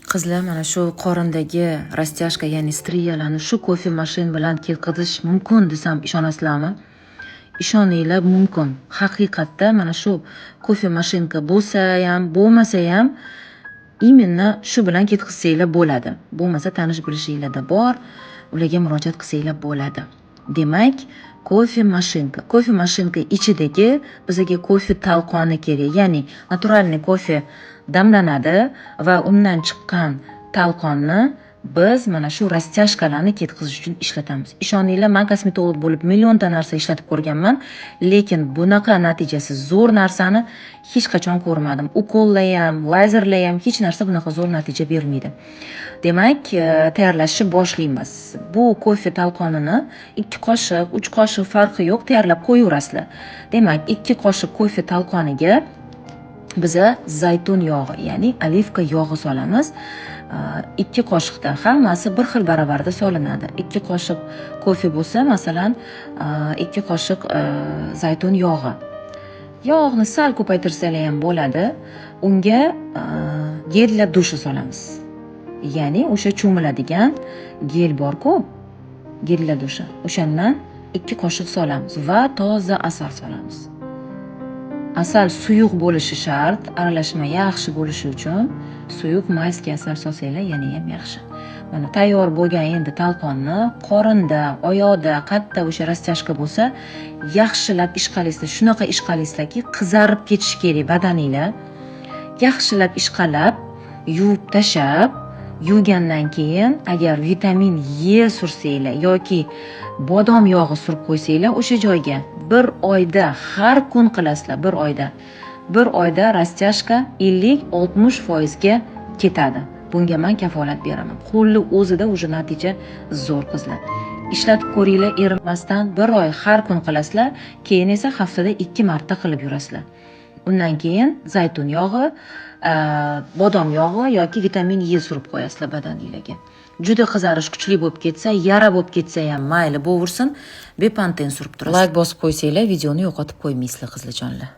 Qizlar, mana shu qorindagi rastяжка, ya'ni striyalarni shu kofe mashin bilan ketkazish mumkin desam ishonasizlarmi? Ishoninglar, mumkin. Haqiqatda mana shu kofe mashinka bo'lsa ham, bo'lmasa ham именно shu bilan ketkazsanglar bo'ladi. Bo'lmasa tanish bilishinglarda bor, ularga murojaat qilsanglar bo'ladi. Demak, kofe mashinka ichidagi bizga kofe talqoni kerak. Ya'ni naturalniy kofe damlanadi va undan chiqqan talqonni biz mana shu rastяжкаlarni ketkazish uchun ishlatamiz. Ishoninglar, men kosmetolog bo'lib millionta narsa ishlatib ko'rganman, lekin bunaqa natijasi zo'r narsani hech qachon ko'rmadim. Ukollar ham, lazerlar ham hech narsa bunaqa zo'r natija bermaydi. Demak, tayyorlashni boshlaymiz. Bu kofe talqonini 2 qoshiq, 3 qoshiq farqi yo'q, tayyorlab qo'yaverasizlar. Demak, 2 qoshiq kofe talqoniga biza zaytun yog'i, ya'ni olivka yog'i solamiz. 2 qoshiqdan hammasi bir xil baravarda solinadi. 2 qoshiq kofe bo'lsa, masalan, 2 qoshiq zaytun yog'i. Yog'ni sal ko'paytirsalar ham bo'ladi. Unga gel dushi solamiz. Ya'ni o'sha cho'miladigan gel bor-ku, gel dushi. O'shandan 2 qoshiq solamiz va toza asal solamiz. Asal suyuq bo'lishi shart, aralashma yaxshi bo'lishi uchun suyuq mayski asal solsanglar yana ham yaxshi. Mana tayyor bo'lgan endi talqonni qorinda, oyoqda, qayerda o'sha rastяжка bo'lsa, yaxshilab ishqalaysizlar. Shunaqa ishqalaysizlarki, qizarib ketishi kerak badaninglar. Yaxshilab ishqalab, yuvib tashab, yuvgandan keyin agar vitamin E sursanglar yoki bodom yog'i surib qo'ysanglar, o'sha joyga 1 oyda har kun qilasizlar, 1 oyda. 1 oyda rastяжка 50-60% ga ketadi. Bunga men kafolat beraman. Qo'lni o'zida o'sha natija zo'r qizlar. Ishlatib ko'ringlar, erinmasdan 1 oy har kun qilasizlar, keyin esa haftada 2 marta qilib yurasizlar. Undan keyin zaytun yog'i, bodom yog'i yoki vitamin E surib qo'yasizlar badaningizga. Juda qizarish kuchli bo'lib ketsa, yara bo'lib ketsa ham mayli bo'versin, bepanten surib turasiz. Like bosib qo'ysanglar, videoni yo'qotib qo'ymaysizlar qizlarjonlar.